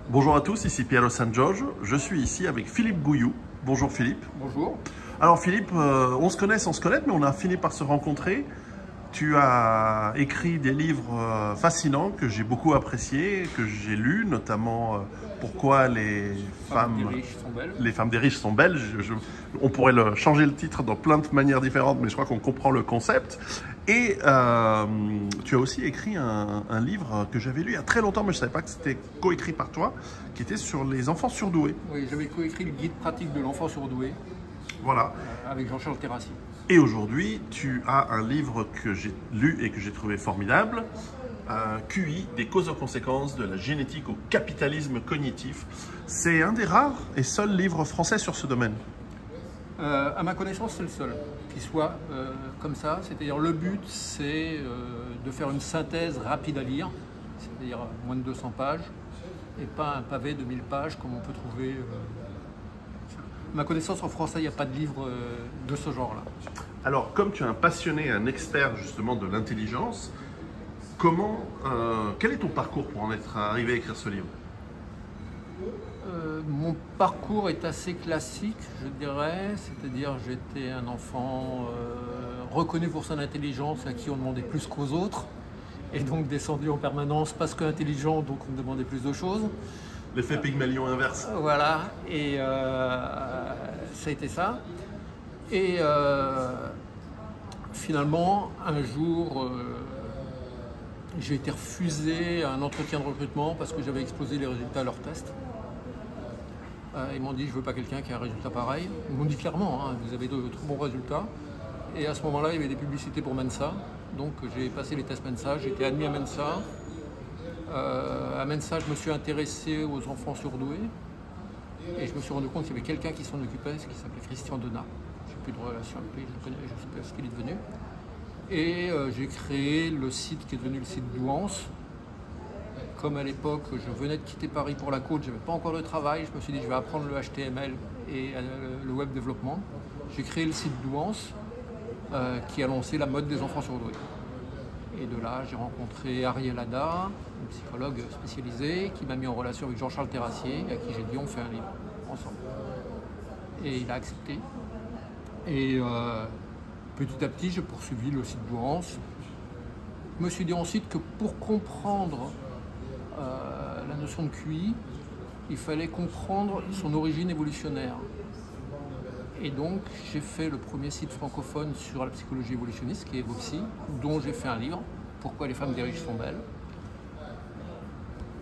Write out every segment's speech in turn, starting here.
Bonjour à tous, ici Piero San Giorgio. Je suis ici avec Philippe Gouillou. Bonjour Philippe. Bonjour. Alors Philippe, on se connaît sans se connaître, mais on a fini par se rencontrer. Tu as écrit des livres fascinants que j'ai beaucoup appréciés, que j'ai lus, notamment Pourquoi les femmes des riches sont belles. On pourrait changer le titre dans plein de manières différentes, mais je crois qu'on comprend le concept. Et tu as aussi écrit un livre que j'avais lu il y a très longtemps, mais je ne savais pas que c'était coécrit par toi, qui était sur les enfants surdoués. Oui, j'avais coécrit le guide pratique de l'enfant surdoué. Voilà. Avec Jean-Charles Terrassi. Et aujourd'hui, tu as un livre que j'ai lu et que j'ai trouvé formidable, QI, des causes et conséquences de la génétique au capitalisme cognitif. C'est un des rares et seuls livres français sur ce domaine. À ma connaissance, c'est le seul qui soit comme ça. C'est-à-dire le but, c'est de faire une synthèse rapide à lire, c'est-à-dire moins de 200 pages, et pas un pavé de 1000 pages comme on peut trouver. À ma connaissance, en français, il n'y a pas de livre de ce genre-là. Alors, comme tu es un passionné, un expert justement de l'intelligence, quel est ton parcours pour en être arrivé à écrire ce livre? Mon parcours est assez classique, je dirais. C'est-à-dire, j'étais un enfant reconnu pour son intelligence, à qui on demandait plus qu'aux autres, et donc descendu en permanence parce qu'intelligent, donc on me demandait plus de choses. L'effet Pygmalion inverse. Voilà, et ça a été ça. Et finalement, un jour, j'ai été refusé à un entretien de recrutement parce que j'avais explosé les résultats à leur test. Ils m'ont dit, je ne veux pas quelqu'un qui a un résultat pareil. Ils m'ont dit clairement, hein, vous avez de très bons résultats. Et à ce moment-là, il y avait des publicités pour Mensa. Donc j'ai passé les tests Mensa, j'ai été admis à Mensa. À Mensa, je me suis intéressé aux enfants surdoués et je me suis rendu compte qu'il y avait quelqu'un qui s'en occupait, qui s'appelait Christian Donat. Je n'ai plus de relation avec lui, je le connais, je ne sais pas ce qu'il est devenu. Et j'ai créé le site qui est devenu le site Douance. Comme à l'époque, je venais de quitter Paris pour la côte, je n'avais pas encore de travail, je me suis dit je vais apprendre le HTML et le web développement. J'ai créé le site Douance qui a lancé la mode des enfants surdoués. Et de là, j'ai rencontré Ariel Ada, une psychologue spécialisée, qui m'a mis en relation avec Jean-Charles Terrassier, à qui j'ai dit on fait un livre ensemble. Et il a accepté. Et petit à petit, j'ai poursuivi le site Douance. Je me suis dit ensuite que pour comprendre la notion de QI, il fallait comprendre son origine évolutionnaire. Et donc, j'ai fait le premier site francophone sur la psychologie évolutionniste, qui est Voxy, dont j'ai fait un livre, Pourquoi les femmes des riches sont belles.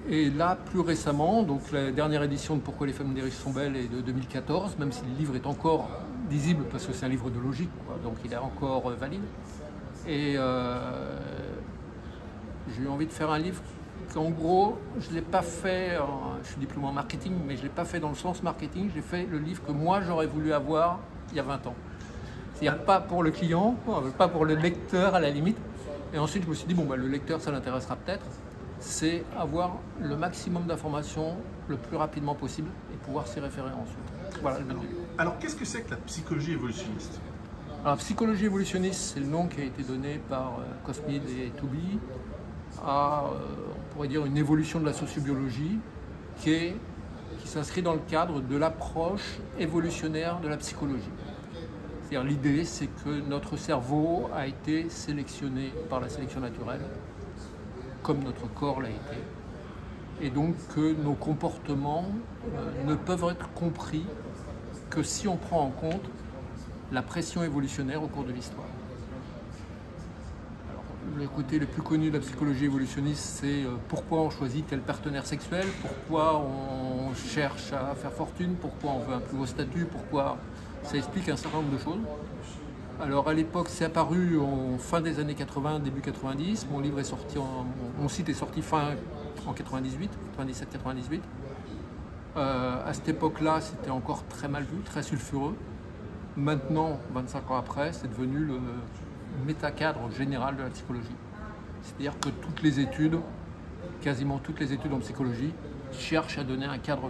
Et là, plus récemment, donc la dernière édition de Pourquoi les femmes des riches sont belles est de 2014, même si le livre est encore lisible, parce que c'est un livre de logique, quoi, donc il est encore valide. Et j'ai eu envie de faire un livre qu'en gros, je ne l'ai pas fait, je suis diplômé en marketing, mais je ne l'ai pas fait dans le sens marketing, j'ai fait le livre que moi j'aurais voulu avoir il y a 20 ans. C'est-à-dire pas pour le client, pas pour le lecteur à la limite. Et ensuite je me suis dit, bon, bah, le lecteur ça l'intéressera peut-être, c'est avoir le maximum d'informations le plus rapidement possible et pouvoir s'y référer ensuite. Voilà le but du livre. Alors qu'est-ce que c'est que la psychologie évolutionniste? Alors psychologie évolutionniste, c'est le nom qui a été donné par Cosmide et Toubi à, on pourrait dire, une évolution de la sociobiologie qui s'inscrit dans le cadre de l'approche évolutionnaire de la psychologie. C'est-à-dire l'idée, c'est que notre cerveau a été sélectionné par la sélection naturelle, comme notre corps l'a été, et donc que nos comportements ne peuvent être compris que si on prend en compte la pression évolutionnaire au cours de l'histoire. Le côté le plus connu de la psychologie évolutionniste, c'est pourquoi on choisit tel partenaire sexuel, pourquoi on cherche à faire fortune, pourquoi on veut un plus haut statut, pourquoi ça explique un certain nombre de choses. Alors à l'époque, c'est apparu en fin des années 80, début 90. Mon livre est sorti, mon site est sorti en 98, 97-98. À cette époque-là, c'était encore très mal vu, très sulfureux. Maintenant, 25 ans après, c'est devenu le métacadre général de la psychologie. C'est-à-dire que toutes les études, quasiment toutes les études en psychologie, cherchent à donner un cadre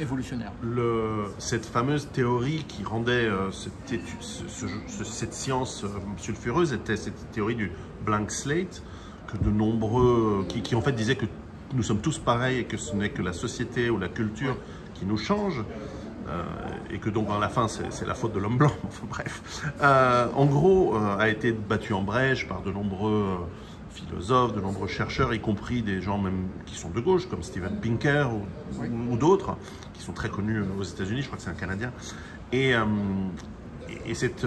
évolutionnaire. Cette fameuse théorie qui rendait cette science sulfureuse était cette théorie du blank slate, que de nombreux, qui en fait disait que nous sommes tous pareils et que ce n'est que la société ou la culture qui nous change. Et que donc à la fin c'est la faute de l'homme blanc, enfin bref, en gros a été battu en brèche par de nombreux philosophes, de nombreux chercheurs, y compris des gens même qui sont de gauche comme Steven Pinker ou d'autres qui sont très connus aux États-Unis, je crois que c'est un Canadien, et cette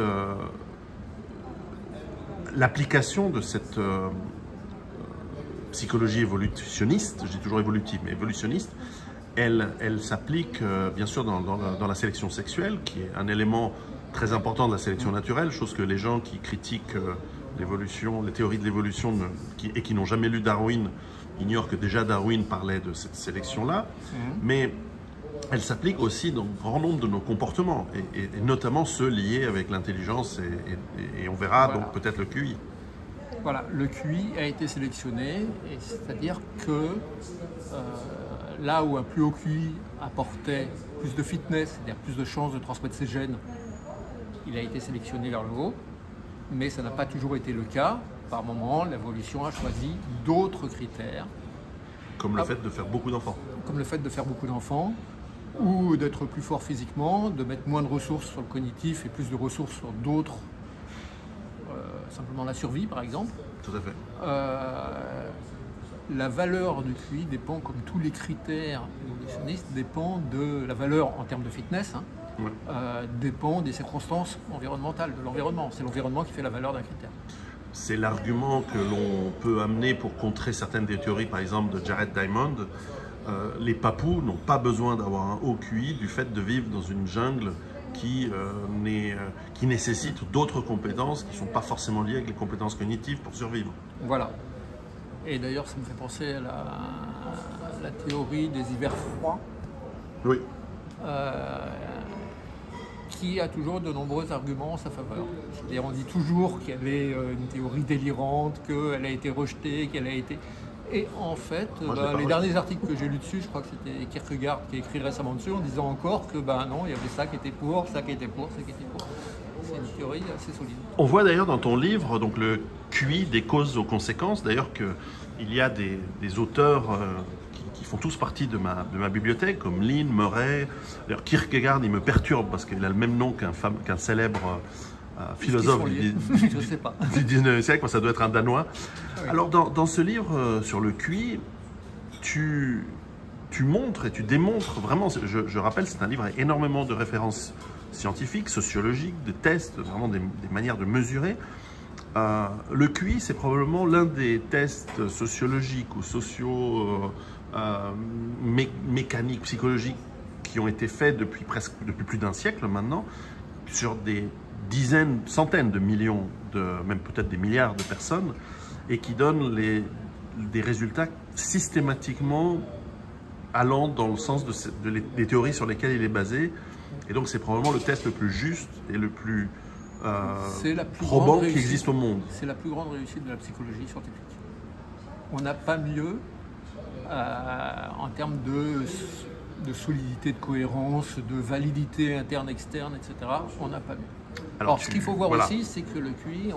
l'application de cette psychologie évolutionniste, je dis toujours évolutive mais évolutionniste, elle s'applique bien sûr dans la sélection sexuelle, qui est un élément très important de la sélection naturelle, chose que les gens qui critiquent l'évolution, les théories de l'évolution et qui n'ont jamais lu Darwin ignorent que déjà Darwin parlait de cette sélection-là. Mais elle s'applique aussi dans un grand nombre de nos comportements, et notamment ceux liés avec l'intelligence et on verra donc peut-être le QI. Voilà, le QI a été sélectionné, c'est-à-dire que là où un plus haut QI apportait plus de fitness, c'est-à-dire plus de chances de transmettre ses gènes, il a été sélectionné vers le haut, mais ça n'a pas toujours été le cas. Par moment, l'évolution a choisi d'autres critères. Comme le fait de faire beaucoup d'enfants. Comme le fait de faire beaucoup d'enfants, ou d'être plus fort physiquement, de mettre moins de ressources sur le cognitif et plus de ressources sur d'autres, simplement la survie par exemple. Tout à fait. La valeur du QI dépend, comme tous les critères évolutionnistes, dépend de la valeur en termes de fitness, dépend des circonstances environnementales, de l'environnement. C'est l'environnement qui fait la valeur d'un critère. C'est l'argument que l'on peut amener pour contrer certaines des théories, par exemple de Jared Diamond. Les papous n'ont pas besoin d'avoir un haut QI du fait de vivre dans une jungle qui nécessite d'autres compétences qui ne sont pas forcément liées avec les compétences cognitives pour survivre. Voilà. Et d'ailleurs, ça me fait penser à la théorie des hivers froids. Oui. Qui a toujours de nombreux arguments en sa faveur. C'est-à-dire, on dit toujours qu'il y avait une théorie délirante, qu'elle a été rejetée, qu'elle a été... Et en fait, les derniers articles que j'ai lus dessus, je crois que c'était Kierkegaard qui a écrit récemment dessus, en disant encore que non, il y avait ça qui était pour, ça qui était pour, ça qui était pour. C'est une théorie assez solide. On voit d'ailleurs dans ton livre donc, le QI des causes aux conséquences, d'ailleurs qu'il y a des auteurs qui font tous partie de ma bibliothèque, comme Lynn, Murray. D'ailleurs, Kierkegaard, il me perturbe parce qu'il a le même nom qu'un célèbre philosophe du 19e siècle, ça doit être un Danois. Oui. Alors, dans ce livre sur le QI, tu montres et tu démontres vraiment, je rappelle, c'est un livre avec énormément de références scientifiques, sociologiques, des tests, vraiment des manières de mesurer. Le QI, c'est probablement l'un des tests sociologiques ou mécaniques, psychologiques qui ont été faits depuis plus d'un siècle maintenant, sur des dizaines, centaines de millions, même peut-être des milliards de personnes, et qui donnent des résultats systématiquement allant dans le sens des théories sur lesquelles il est basé. Et donc c'est probablement le test le plus juste et le plus probant qui existe au monde. C'est la plus grande réussite de la psychologie scientifique. On n'a pas mieux en termes de solidité, de cohérence, de validité interne, externe, etc. On n'a pas mieux. Alors ce qu'il faut voir aussi, c'est que le QI,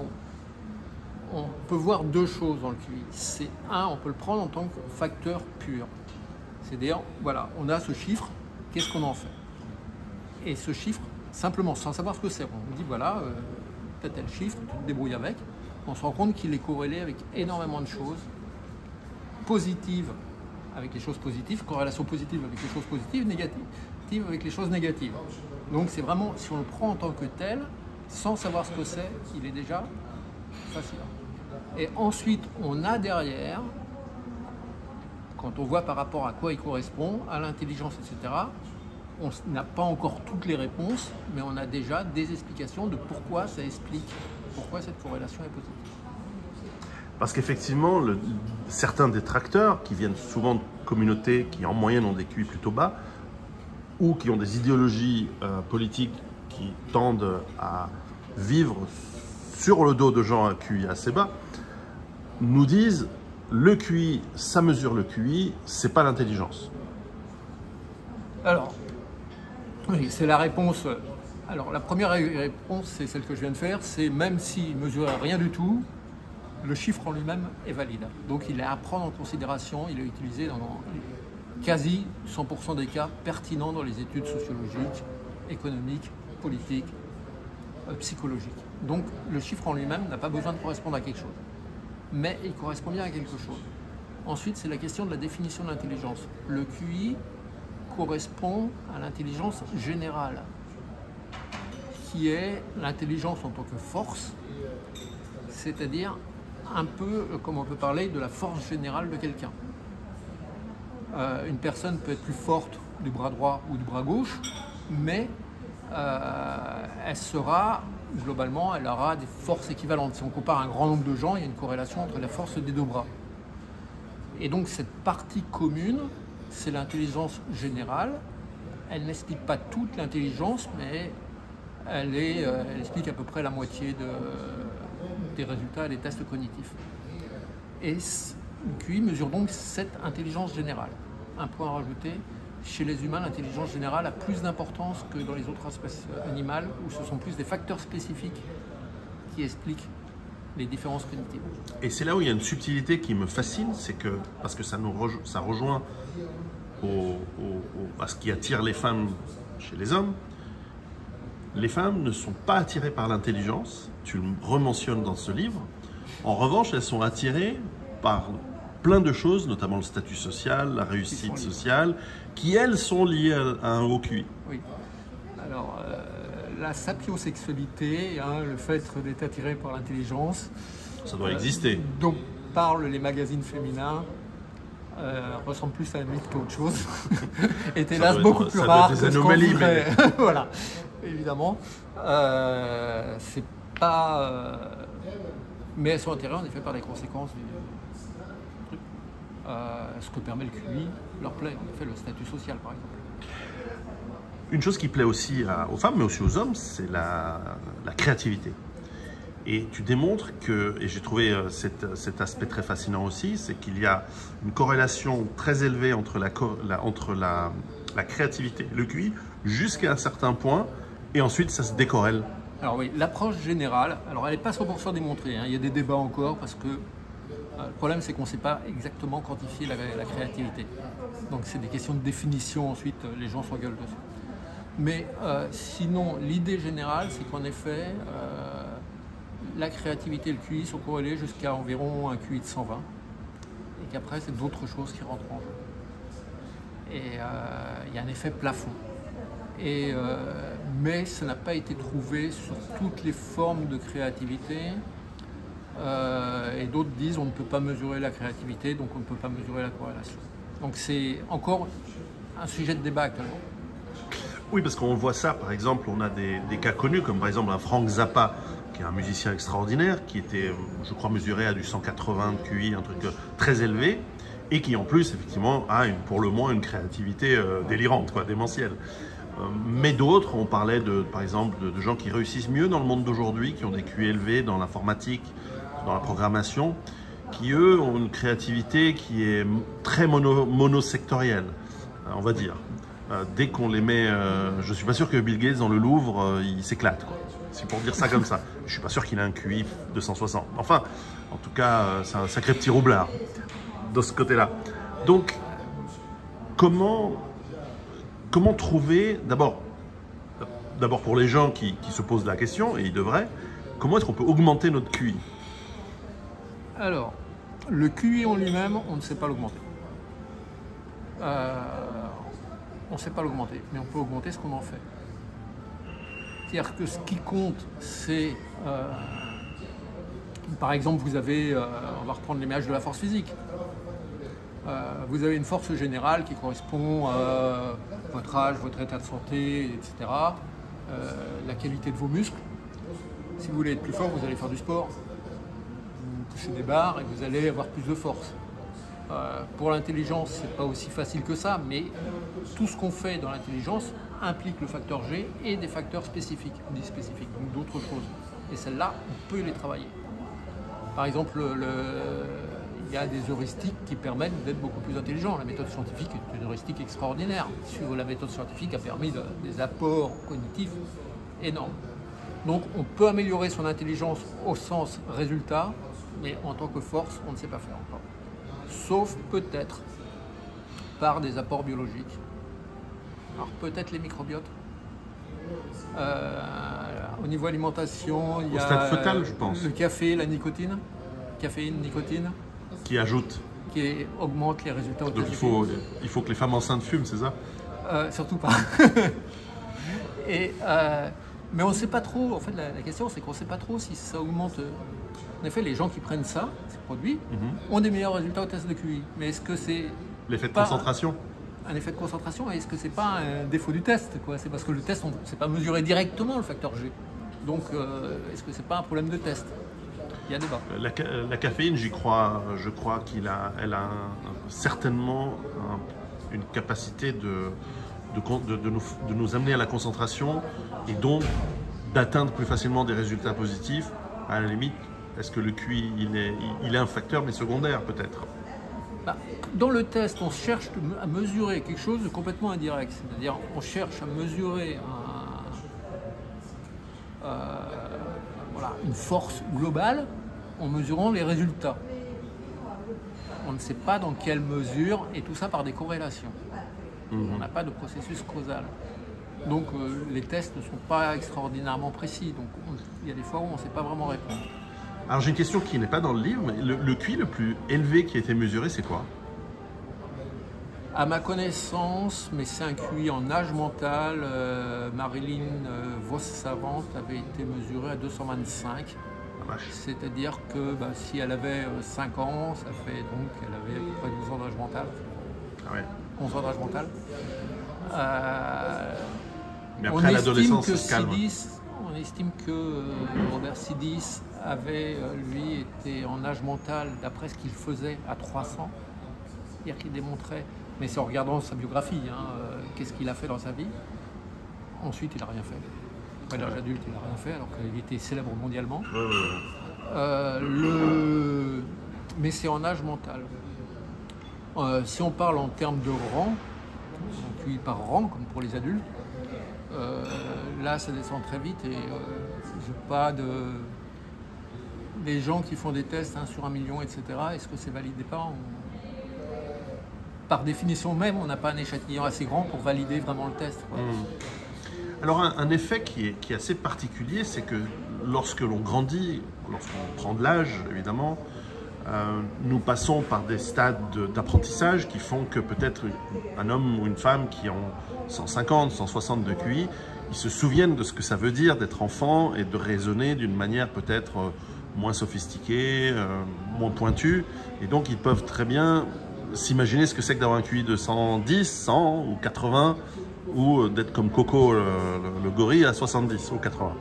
on peut voir deux choses dans le QI. C'est on peut le prendre en tant que facteur pur. C'est-à-dire, voilà, on a ce chiffre, qu'est-ce qu'on en fait? Et ce chiffre, simplement, sans savoir ce que c'est, on dit, voilà, t'as tel chiffre, tu te débrouilles avec, on se rend compte qu'il est corrélé avec énormément de choses positives avec les choses positives, corrélation positive avec les choses positives, négative avec les choses négatives. Donc c'est vraiment, si on le prend en tant que tel, sans savoir ce que c'est, il est déjà facile. Et ensuite, on a derrière, quand on voit par rapport à quoi il correspond, à l'intelligence, etc., on n'a pas encore toutes les réponses, mais on a déjà des explications de pourquoi ça explique, pourquoi cette corrélation est positive. Parce qu'effectivement, certains détracteurs, qui viennent souvent de communautés qui en moyenne ont des QI plutôt bas, ou qui ont des idéologies politiques qui tendent à vivre sur le dos de gens à QI assez bas, nous disent le QI, ça mesure le QI, c'est pas l'intelligence. Alors, oui, c'est la réponse. Alors, la première réponse, c'est celle que je viens de faire, c'est même s'il ne mesurait rien du tout, le chiffre en lui-même est valide. Donc il est à prendre en considération, il est utilisé dans quasi 100% des cas pertinents dans les études sociologiques, économiques, politiques, psychologiques. Donc le chiffre en lui-même n'a pas besoin de correspondre à quelque chose. Mais il correspond bien à quelque chose. Ensuite, c'est la question de la définition de l'intelligence. Le QI correspond à l'intelligence générale, qui est l'intelligence en tant que force, c'est-à-dire un peu comme on peut parler de la force générale de quelqu'un. Une personne peut être plus forte du bras droit ou du bras gauche, mais elle sera, globalement, elle aura des forces équivalentes. Si on compare un grand nombre de gens, il y a une corrélation entre la force des deux bras. Et donc cette partie commune, c'est l'intelligence générale. Elle n'explique pas toute l'intelligence, mais elle explique à peu près la moitié des résultats des tests cognitifs. Et le QI mesure donc cette intelligence générale. Un point à rajouter, chez les humains, l'intelligence générale a plus d'importance que dans les autres espèces animales, où ce sont plus des facteurs spécifiques qui expliquent les différences cognitives. Et c'est là où il y a une subtilité qui me fascine, c'est que, parce que ça rejoint à ce qui attire les femmes chez les hommes. Les femmes ne sont pas attirées par l'intelligence, tu le rementionnes dans ce livre. En revanche, elles sont attirées par plein de choses, notamment le statut social, la réussite sociale, qui elles sont liées à un haut QI. Oui. Alors, la sapiosexualité, le fait d'être attiré par l'intelligence, ça doit exister. Dont parlent les magazines féminins, ressemble plus à un mythe qu'autre chose. Est hélas beaucoup plus rare que ce qu'on voudrait. Voilà, évidemment. C'est pas... mais elles sont attirées en effet par les conséquences du truc. Ce que permet le QI leur plaît, en effet, le statut social par exemple. Une chose qui plaît aussi aux femmes, mais aussi aux hommes, c'est la créativité. Et tu démontres que, et j'ai trouvé cet aspect très fascinant aussi, c'est qu'il y a une corrélation très élevée entre la créativité et le QI jusqu'à un certain point, et ensuite ça se décorrèle. Alors oui, l'approche générale, alors elle n'est pas 100% démontrée, il y a des débats encore parce que le problème c'est qu'on ne sait pas exactement quantifier la créativité. Donc c'est des questions de définition, ensuite les gens s'engueulent dessus. Mais sinon, l'idée générale, c'est qu'en effet, la créativité et le QI sont corrélés jusqu'à environ un QI de 120. Et qu'après, c'est d'autres choses qui rentrent en jeu. Et il y a un effet plafond. Mais ça n'a pas été trouvé sur toutes les formes de créativité. Et d'autres disent on ne peut pas mesurer la créativité, donc on ne peut pas mesurer la corrélation. Donc c'est encore un sujet de débat actuellement. Oui, parce qu'on voit ça, par exemple, on a des cas connus, comme par exemple un Frank Zappa, qui est un musicien extraordinaire, qui était, je crois, mesuré à du 180 de QI, un truc très élevé, et qui en plus, effectivement, a pour le moins une créativité délirante, quoi, démentielle. Mais d'autres, on parlait par exemple de gens qui réussissent mieux dans le monde d'aujourd'hui, qui ont des QI élevés dans l'informatique, dans la programmation, qui eux ont une créativité qui est très monosectorielle, on va dire. Dès qu'on les met, je suis pas sûr que Bill Gates dans le Louvre, il s'éclate, quoi. C'est pour dire ça comme ça. Je suis pas sûr qu'il ait un QI de 160. Enfin, en tout cas, c'est un sacré petit roublard de ce côté-là. Donc, comment trouver, d'abord pour les gens qui se posent la question, et ils devraient, comment est-ce qu'on peut augmenter notre QI? Alors, le QI en lui-même, on ne sait pas l'augmenter. On ne sait pas l'augmenter, mais on peut augmenter ce qu'on en fait. C'est-à-dire que ce qui compte, c'est, par exemple, vous avez, on va reprendre l'image de la force physique. Vous avez une force générale qui correspond à votre âge, votre état de santé, etc. La qualité de vos muscles. Si vous voulez être plus fort, vous allez faire du sport. Vous touchez des barres et vous allez avoir plus de force. Pour l'intelligence, c'est pas aussi facile que ça, mais tout ce qu'on fait dans l'intelligence implique le facteur G et des facteurs spécifiques, dits spécifiques, donc d'autres choses. Et celles-là, on peut les travailler. Par exemple, il y a des heuristiques qui permettent d'être beaucoup plus intelligent. La méthode scientifique est une heuristique extraordinaire. Suivre la méthode scientifique a permis des apports cognitifs énormes. Donc on peut améliorer son intelligence au sens résultat mais en tant que force, on ne sait pas faire encore. Sauf peut-être par des apports biologiques. Alors peut-être les microbiotes. Au niveau alimentation, il y a stade fœtal, je pense. Le café, la nicotine, caféine, nicotine, Qui ajoute. qui augmente les résultats au Donc test. il faut que les femmes enceintes fument, c'est ça? Surtout pas. Mais on ne sait pas trop. En fait, la question, c'est qu'on ne sait pas trop si ça augmente. En effet, les gens qui prennent ça, ces produits, ont des meilleurs résultats au test de QI. Mais est-ce que c'est L'effet de pas concentration? un effet de concentration? Et est-ce que c'est pas un défaut du test, quoi? C'est parce que le test, on ne sait pas mesurer directement le facteur G. Donc, est-ce que c'est pas un problème de test? Il y a débat. La caféine, j'y crois. Je crois elle a certainement une capacité de nous amener à la concentration et donc d'atteindre plus facilement des résultats positifs. À la limite, est-ce que le QI, il est un facteur, mais secondaire peut-être? Dans le test, on cherche à mesurer quelque chose de complètement indirect. C'est-à-dire, on cherche à mesurer une force globale en mesurant les résultats. On ne sait pas dans quelle mesure, et tout ça par des corrélations. On n'a pas de processus causal. Donc les tests ne sont pas extraordinairement précis. Donc il y a des fois où on ne sait pas vraiment répondre. Alors j'ai une question qui n'est pas dans le livre, mais le QI le plus élevé qui a été mesuré, c'est quoi? À ma connaissance, mais c'est un QI en âge mental, Marilyn Vos-Savant avait été mesurée à 225. C'est-à-dire que si elle avait 5 ans, ça fait donc qu'elle avait à peu près 12 ans d'âge mental. Ah ouais. 11 ans d'âge mental. Mais après l'adolescence, ça se calme. On estime que Robert Sidis avait, lui, été en âge mental, d'après ce qu'il faisait, à 300. C'est-à-dire qu'il démontrait, mais c'est en regardant sa biographie, qu'est-ce qu'il a fait dans sa vie. Ensuite, il n'a rien fait. Après l'âge adulte, il n'a rien fait, alors qu'il était célèbre mondialement. Mais c'est en âge mental. Si on parle en termes de rang, QI par rang, comme pour les adultes, là ça descend très vite et j'ai pas de... Les gens qui font des tests sur 1 million, etc., est-ce que c'est validé pas? Par définition même, on n'a pas un échantillon assez grand pour valider vraiment le test. Alors un effet qui est assez particulier, c'est que lorsque l'on grandit, lorsqu'on prend de l'âge évidemment, nous passons par des stades d'apprentissage qui font que peut-être un homme ou une femme qui ont 150, 160 de QI, ils se souviennent de ce que ça veut dire d'être enfant et de raisonner d'une manière peut-être moins sophistiquée, moins pointue, et donc ils peuvent très bien s'imaginer ce que c'est que d'avoir un QI de 110, 100 ou 80, ou d'être comme Coco le gorille à 70 ou 80.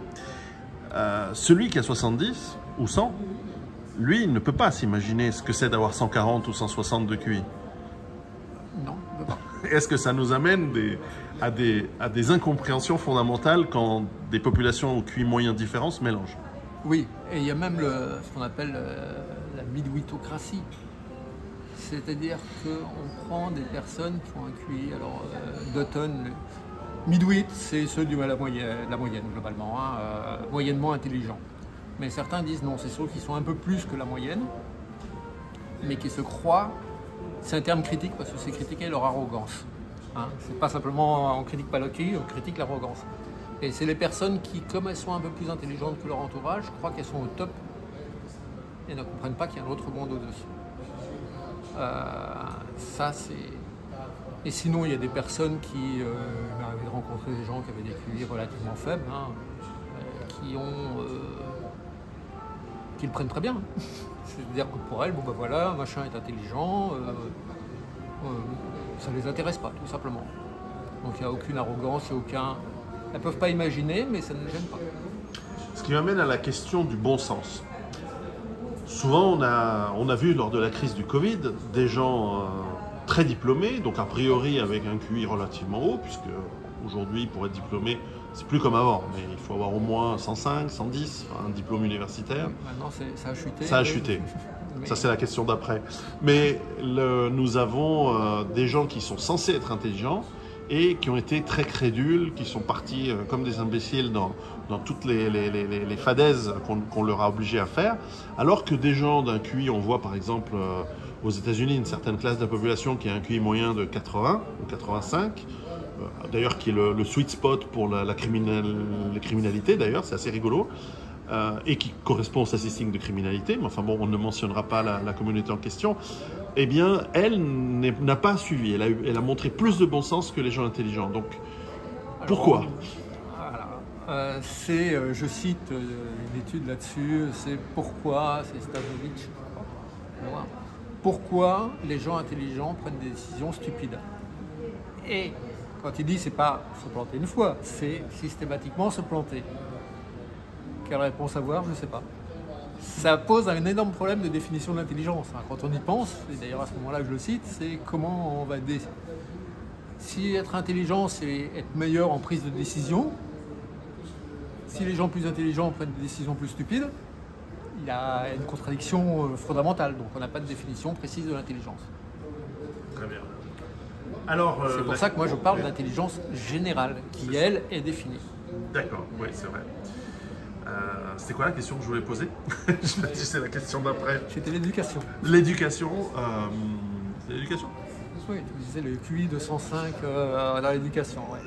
Celui qui a 70 ou 100, lui, il ne peut pas s'imaginer ce que c'est d'avoir 140 ou 160 de QI. Non, il ne peut pas. Est-ce que ça nous amène à des incompréhensions fondamentales quand des populations au QI moyen différents se mélangent? Oui, et il y a même ce qu'on appelle la midwitocratie. C'est-à-dire qu'on prend des personnes qui ont un QI, alors Dutton, midwit, c'est ceux de la moyenne globalement, moyennement intelligents. Mais certains disent non, c'est ceux qui sont un peu plus que la moyenne, mais qui se croient, c'est un terme critique parce que c'est critiquer leur arrogance. C'est pas simplement on critique pas le QI, on critique l'arrogance. Et c'est les personnes qui, comme elles sont un peu plus intelligentes que leur entourage, croient qu'elles sont au top et ne comprennent pas qu'il y a un autre monde au-dessus. Ça c'est... Et sinon il y a des personnes qui m'est arrivé de rencontrer des gens qui avaient des QI relativement faibles, qui le prennent très bien. C'est-à-dire que pour elles, voilà, machin est intelligent, ça ne les intéresse pas, tout simplement. Donc il n'y a aucune arrogance, il n'y a aucun... Elles ne peuvent pas imaginer, mais ça ne les gêne pas. Ce qui m'amène à la question du bon sens. Souvent, on a vu lors de la crise du Covid des gens très diplômés, donc a priori avec un QI relativement haut, puisque aujourd'hui, pour être diplômé, c'est plus comme avant, mais il faut avoir au moins 105, 110, un diplôme universitaire. Maintenant, ça a chuté. Ça a chuté. Mais... Ça, c'est la question d'après. Mais nous avons des gens qui sont censés être intelligents et qui ont été très crédules, qui sont partis comme des imbéciles dans toutes les fadaises qu'on leur a obligés à faire, alors que des gens d'un QI, on voit par exemple aux États-Unis une certaine classe de la population qui a un QI moyen de 80 ou 85, d'ailleurs qui est le sweet spot pour la criminalité, d'ailleurs, c'est assez rigolo, et qui correspond aux statistiques de criminalité, mais enfin bon, on ne mentionnera pas la communauté en question. Eh bien, elle n'a pas suivi. Elle a montré plus de bon sens que les gens intelligents. Donc, pourquoi? Voilà. Je cite une étude là-dessus, c'est pourquoi, c'est Stavovitch, pourquoi les gens intelligents prennent des décisions stupides. Et quand il dit c'est pas se planter une fois, c'est systématiquement se planter. Quelle réponse avoir, je ne sais pas. Ça pose un énorme problème de définition de l'intelligence. Quand on y pense, et d'ailleurs à ce moment-là que je le cite, c'est comment on va si être intelligent, c'est être meilleur en prise de décision, si les gens plus intelligents prennent des décisions plus stupides, il y a une contradiction fondamentale. Donc on n'a pas de définition précise de l'intelligence. Très bien. C'est pour ça que moi je parle d'intelligence générale, qui elle est définie. D'accord, oui, c'est vrai. C'était quoi la question que je voulais poser? C'est la question d'après. C'était l'éducation. L'éducation. C'est l'éducation? Oui, tu disais le QI de 105 dans l'éducation. Ouais.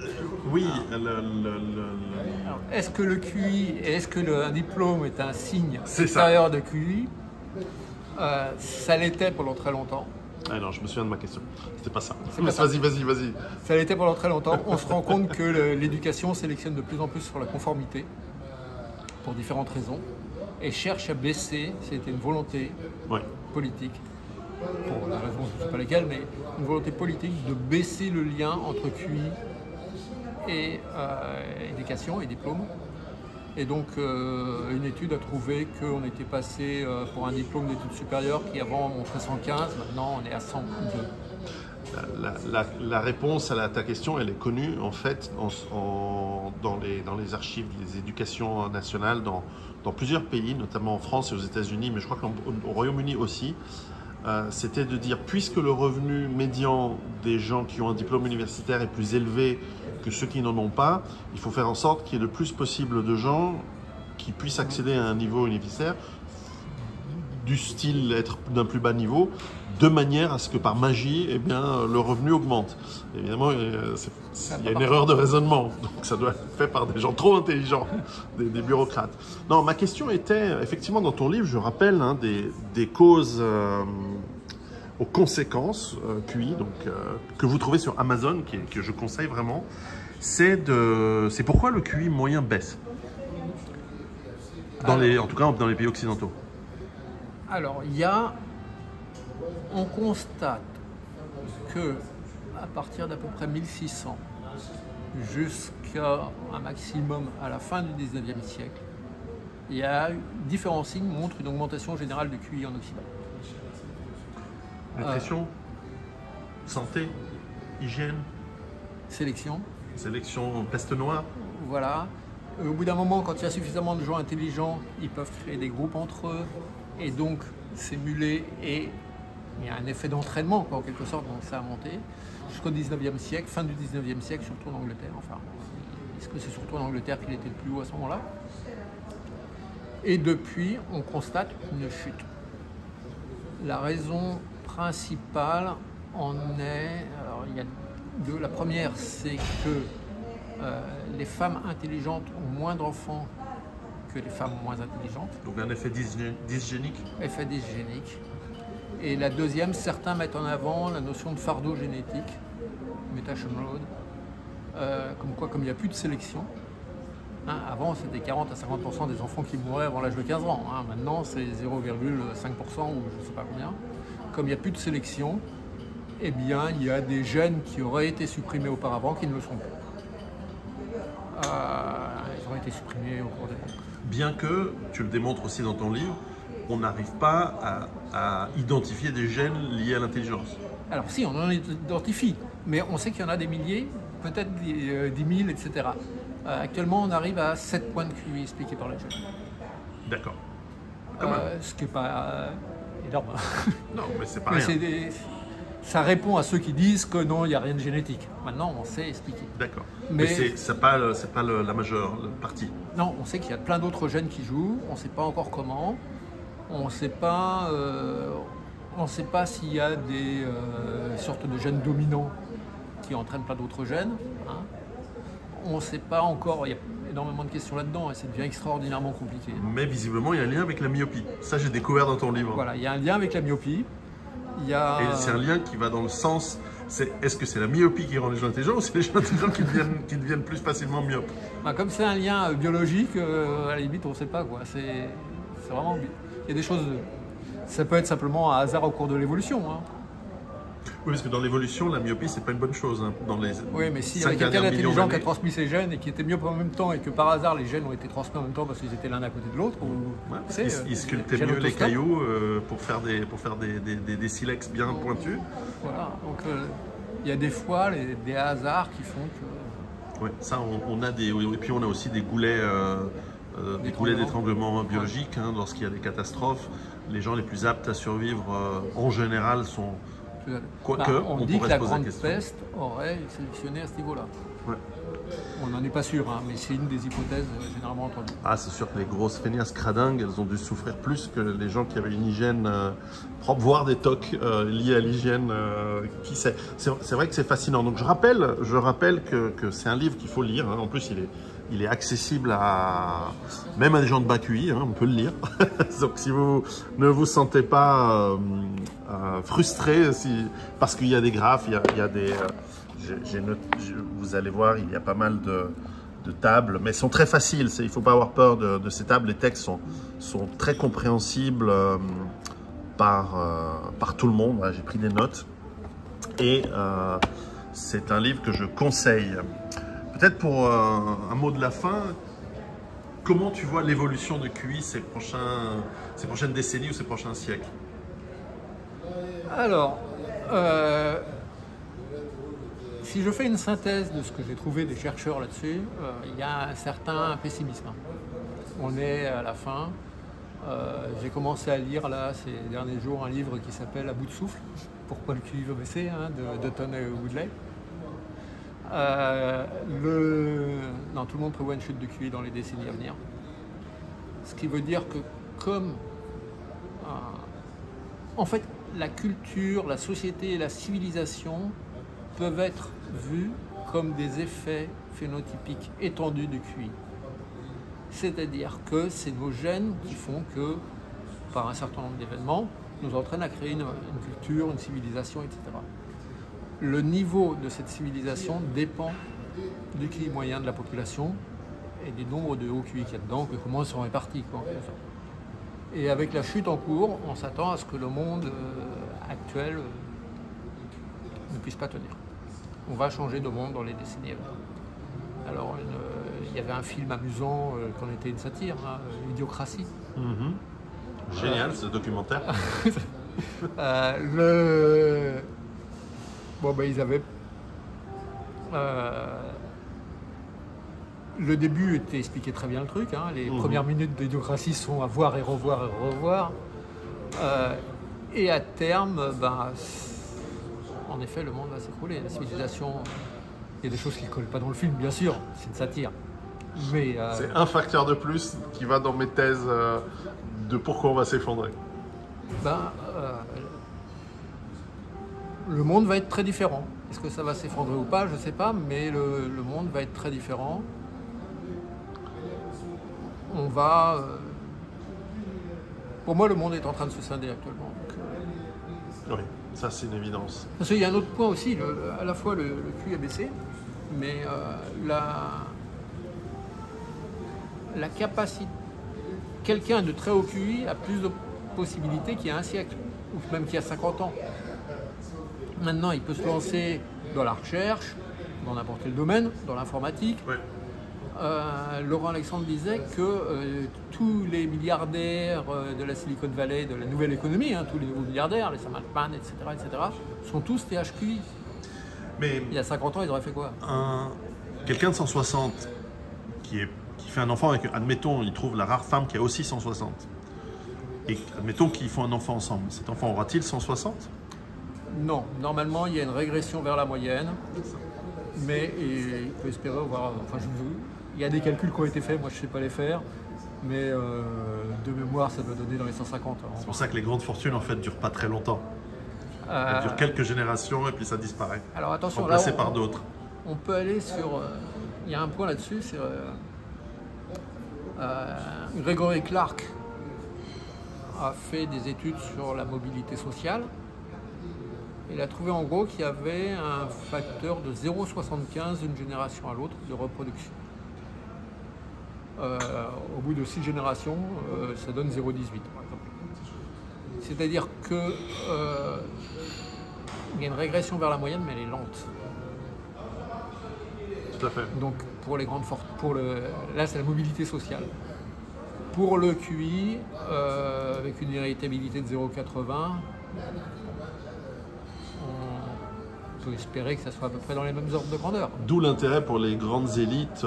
Oui. Alors, est-ce que le QI et est-ce que un diplôme est un signe C'est supérieur de QI? Ça l'était pendant très longtemps. Ah non, je me souviens de ma question. C'était pas ça. Pas ça. Vas-y. Ça l'était pendant très longtemps. On se rend compte que l'éducation sélectionne de plus en plus sur la conformité, pour différentes raisons, et cherche à baisser, c'était une volonté politique, pour des raisons je ne sais pas lesquelles, mais une volonté politique de baisser le lien entre QI et éducation et diplôme. Et donc une étude a trouvé qu'on était passé pour un diplôme d'études supérieures qui avant montrait 115, maintenant on est à 102. La réponse à ta question, elle est connue en fait dans les archives des éducations nationales dans plusieurs pays, notamment en France et aux États-Unis, mais je crois qu'au Royaume-Uni aussi. C'était de dire, puisque le revenu médian des gens qui ont un diplôme universitaire est plus élevé que ceux qui n'en ont pas, il faut faire en sorte qu'il y ait le plus possible de gens qui puissent accéder à un niveau universitaire du style être d'un plus bas niveau, de manière à ce que par magie, eh bien, le revenu augmente. Évidemment, il y a une erreur de raisonnement, donc ça doit être fait par des gens trop intelligents, des bureaucrates. Non, ma question était, effectivement, dans ton livre, je rappelle des causes aux conséquences QI, donc, que vous trouvez sur Amazon, que je conseille vraiment. C'est pourquoi le QI moyen baisse, en tout cas dans les pays occidentaux. Alors, on constate que à partir d'à peu près 1600 jusqu'à un maximum à la fin du 19e siècle, il y a différents signes montrent une augmentation générale du QI en Occident. Nutrition, santé, hygiène, sélection, peste noire. Voilà. Au bout d'un moment, quand il y a suffisamment de gens intelligents, ils peuvent créer des groupes entre eux et donc s'émuler, et il y a un effet d'entraînement en quelque sorte, donc ça a monté jusqu'au 19e siècle, fin du 19e siècle, surtout en Angleterre. Enfin, est-ce que c'est surtout en Angleterre qu'il était le plus haut à ce moment-là? Et depuis, on constate une chute. La raison principale en est, alors il y a deux. La première, c'est que les femmes intelligentes ont moins d'enfants que les femmes moins intelligentes. Donc un effet dysgénique. Effet dysgénique. Et la deuxième, certains mettent en avant la notion de fardeau génétique, mutation load, comme quoi, comme il n'y a plus de sélection, avant c'était 40 à 50% des enfants qui mouraient avant l'âge de 15 ans, maintenant c'est 0,5% ou je ne sais pas combien. Comme il n'y a plus de sélection, eh bien il y a des gènes qui auraient été supprimés auparavant qui ne le sont plus. Ils auraient été supprimés au cours des temps. Bien que, tu le démontres aussi dans ton livre, on n'arrive pas à identifier des gènes liés à l'intelligence. Alors si, on en identifie, mais on sait qu'il y en a des milliers, peut-être 10 000, etc. Actuellement, on arrive à 7 points de QI expliqués par les gènes. D'accord. Ce qui n'est pas énorme. Non, mais c'est pas rien. ça répond à ceux qui disent que non, il n'y a rien de génétique. Maintenant, on sait expliquer. D'accord. Mais c'est pas la majeure partie. non, on sait qu'il y a plein d'autres gènes qui jouent. On ne sait pas encore comment. On ne sait pas s'il y a des sortes de gènes dominants qui entraînent plein d'autres gènes. Hein. On ne sait pas encore. Il y a énormément de questions là-dedans et ça devient extraordinairement compliqué. Mais visiblement, il y a un lien avec la myopie. Ça, j'ai découvert dans ton livre. Voilà, il y a un lien avec la myopie. Et c'est un lien qui va dans le sens, est-ce que c'est la myopie qui rend les gens intelligents ou c'est les gens intelligents qui deviennent plus facilement myopes? Bah, comme c'est un lien biologique, à la limite on ne sait pas quoi. C'est vraiment, il y a des choses, ça peut être simplement un hasard au cours de l'évolution. Hein. Oui, parce que dans l'évolution, la myopie, c'est pas une bonne chose. Hein. Oui, mais s'il y avait quelqu'un d'intelligent qui a transmis ses gènes et qui était myope en même temps et que par hasard les gènes ont été transmis en même temps parce qu'ils étaient l'un à côté de l'autre, ils sculptaient mieux les cailloux pour faire des silex bien pointus. Voilà, donc il y a des fois des hasards qui font que... Oui, ça on a des... Et puis on a aussi des goulets d'étranglement biologiques. Hein, lorsqu'il y a des catastrophes, les gens les plus aptes à survivre en général sont... Quoique, on dit que la grande peste aurait sélectionné à ce niveau-là. Ouais. On n'en est pas sûr, hein, mais c'est une des hypothèses généralement entendues. Ah, c'est sûr que les grosses feignasses cradingues, elles ont dû souffrir plus que les gens qui avaient une hygiène propre, voire des tocs liés à l'hygiène. Qui sait. C'est vrai que c'est fascinant. Donc je rappelle que c'est un livre qu'il faut lire. Hein. En plus, il est accessible même à des gens de bas QI, hein, on peut le lire. Donc si vous ne vous sentez pas frustré parce qu'il y a des graphes, il y a des... vous allez voir, il y a pas mal de tables, mais elles sont très faciles. Il ne faut pas avoir peur de ces tables. Les textes sont très compréhensibles par tout le monde. J'ai pris des notes. Et c'est un livre que je conseille. Peut-être pour un mot de la fin, comment tu vois l'évolution de QI ces prochaines décennies ou ces prochains siècles? Alors, si je fais une synthèse de ce que j'ai trouvé des chercheurs là-dessus, il y a un certain pessimisme. On est à la fin. J'ai commencé à lire là ces derniers jours un livre qui s'appelle À bout de souffle, pourquoi le QI veut baisser, hein, de Hutton et Woodley. Non, tout le monde prévoit une chute de QI dans les décennies à venir. Ce qui veut dire que comme... en fait, la culture, la société et la civilisation peuvent être vues comme des effets phénotypiques étendus du QI. C'est-à-dire que c'est nos gènes qui font que, par un certain nombre d'événements, nous entraînent à créer une culture, une civilisation, etc. Le niveau de cette civilisation dépend du QI moyen de la population et du nombre de hauts QI qu'il y a dedans, et comment ils sont répartis. Quoi. Et avec la chute en cours, on s'attend à ce que le monde actuel ne puisse pas tenir. On va changer de monde dans les décennies à venir. Alors, il y avait un film amusant qu'on était une satire, hein, Idiocratie. Génial ce documentaire. Bon, ben, ils avaient... Le début était expliqué très bien le truc. Hein. Les premières minutes d'Idiocratie sont à voir et revoir et revoir. Et à terme, ben, en effet, le monde va s'écrouler. La civilisation, il y a des choses qui ne collent pas dans le film, bien sûr. C'est une satire. Mais c'est un facteur de plus qui va dans mes thèses de pourquoi on va s'effondrer. Ben, le monde va être très différent. Est-ce que ça va s'effondrer ou pas? Je ne sais pas, mais le monde va être très différent. On va... Pour moi, le monde est en train de se scinder actuellement. Oui, ça c'est une évidence. Parce qu'il y a un autre point aussi, à la fois le QI a baissé, mais la capacité... Quelqu'un de très haut QI a plus de possibilités qu'il y a un siècle, ou même qu'il y a 50 ans. Maintenant, il peut se lancer dans la recherche, dans n'importe quel domaine, dans l'informatique. Ouais. Laurent Alexandre disait que tous les milliardaires de la Silicon Valley, de la nouvelle économie, hein, tous les nouveaux milliardaires, les Sam Altman, etc., sont tous THQI. Mais il y a 50 ans, ils auraient fait quoi? Quelqu'un de 160 qui fait un enfant avec, admettons, il trouve la rare femme qui a aussi 160. Et admettons qu'ils font un enfant ensemble. Cet enfant aura-t-il 160? Non, normalement, il y a une régression vers la moyenne, mais il peut espérer voir. Enfin, il y a des calculs qui ont été faits, moi je ne sais pas les faire, mais de mémoire, ça doit donner dans les 150. C'est pour ça que les grandes fortunes, en fait, durent pas très longtemps. Elles durent quelques générations et puis ça disparaît. Alors attention, remplacé là, par d'autres. On peut aller sur. Il y a un point là-dessus, c'est Gregory Clark a fait des études sur la mobilité sociale. Il a trouvé en gros qu'il y avait un facteur de 0,75 d'une génération à l'autre de reproduction. Au bout de 6 générations, ça donne 0,18 par exemple. C'est-à-dire que il y a une régression vers la moyenne, mais elle est lente. Tout à fait. Donc pour les grandes là c'est la mobilité sociale. Pour le QI, avec une héritabilité de 0,80, on peut espérer que ça soit à peu près dans les mêmes ordres de grandeur. D'où l'intérêt pour les grandes élites,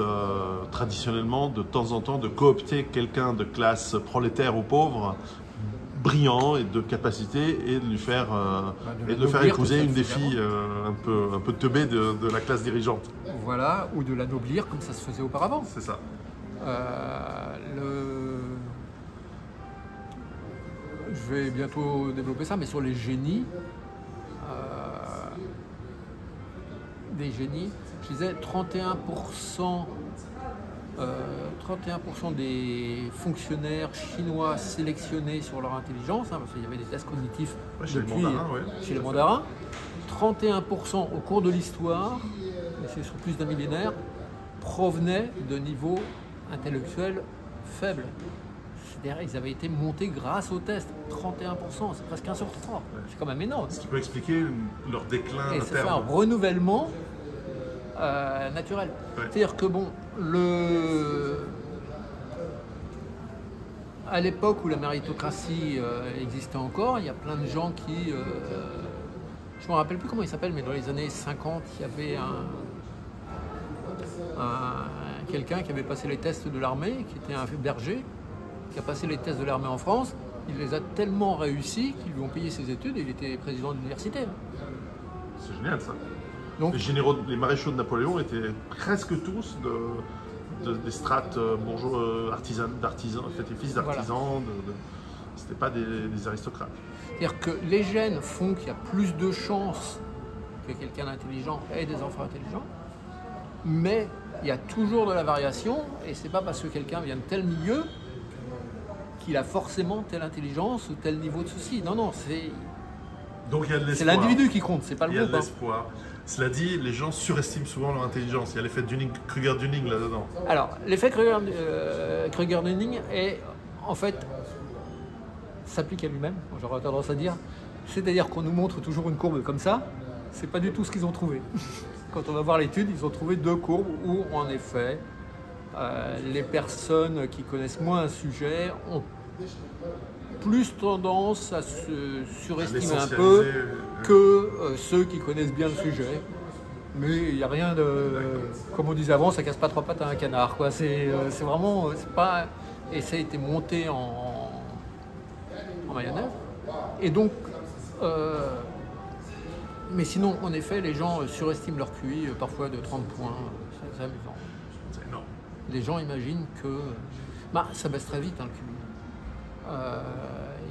traditionnellement, de temps en temps, de coopter quelqu'un de classe prolétaire ou pauvre, brillant et de capacité, et de lui faire, épouser une des filles un peu teubée de la classe dirigeante. Voilà, ou de l'anoblir comme ça se faisait auparavant. C'est ça. Je vais bientôt développer ça, mais sur les génies, des génies, je disais 31% des fonctionnaires chinois sélectionnés sur leur intelligence, parce qu'il y avait des tests cognitifs chez les mandarins, 31% au cours de l'histoire, et c'est sur plus d'un millénaire, provenaient de niveaux intellectuels faibles. C'est-à-dire qu'ils avaient été montés grâce aux tests. 31%, c'est presque 1 sur 3. C'est quand même énorme. Ce qui peut expliquer leur déclin et ça fait un renouvellement naturel. Ouais. C'est-à-dire que bon, à l'époque où la méritocratie existait encore, il y a plein de gens qui... je ne me rappelle plus comment il s'appelle, mais dans les années 50, il y avait quelqu'un qui avait passé les tests de l'armée, qui était un berger, qui a passé les tests de l'armée en France. Il les a tellement réussis qu'ils lui ont payé ses études et il était président de l'université. C'est génial ça. Donc, les maréchaux de Napoléon étaient presque tous des strates bourgeois, d'artisans, fils d'artisans, voilà. C'était pas des aristocrates. C'est-à-dire que les gènes font qu'il y a plus de chances que quelqu'un d'intelligent ait des enfants intelligents, mais il y a toujours de la variation, et c'est pas parce que quelqu'un vient de tel milieu qu'il a forcément telle intelligence ou tel niveau de ceci. Non, non, c'est l'individu qui compte, c'est pas le groupe. Il y a de l'espoir. Cela dit, les gens surestiment souvent leur intelligence. Il y a l'effet Kruger-Dunning là-dedans. Alors, l'effet Kruger-Dunning est, en fait, s'applique à lui-même, j'aurais tendance à dire. C'est-à-dire qu'on nous montre toujours une courbe comme ça. C'est pas du tout ce qu'ils ont trouvé. Quand on va voir l'étude, ils ont trouvé deux courbes où, en effet, les personnes qui connaissent moins un sujet ont plus tendance à se surestimer un peu que ceux qui connaissent bien le sujet. Mais il n'y a rien de... Comme on disait avant, ça casse pas trois pattes à un canard, quoi. C'est vraiment... pas... Et ça a été monté en mayonnaise. Et donc... mais sinon, en effet, les gens surestiment leur QI parfois de 30 points. C'est amusant. C'est énorme. Les gens imaginent que... ça baisse très vite, hein, le QI.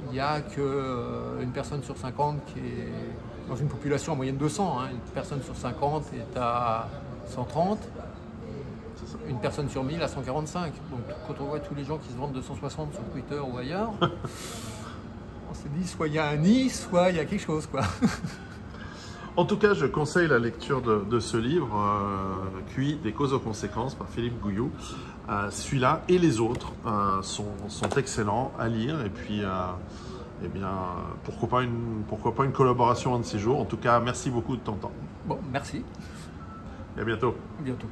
Il n'y a qu'une personne sur 50 qui est dans une population en moyenne de 100. Hein. Une personne sur 50 est à 130. Une personne sur 1000 à 145. Donc quand on voit tous les gens qui se vendent 260 sur Twitter ou ailleurs, on se dit soit il y a un nid, soit il y a quelque chose, quoi. En tout cas, je conseille la lecture de ce livre, QI, des causes aux conséquences, par Philippe Gouyoux. Celui-là et les autres sont excellents à lire. Et puis, eh bien, pourquoi pas une collaboration un de ces jours. En tout cas, merci beaucoup de ton temps. Bon, merci. Et à bientôt. À bientôt.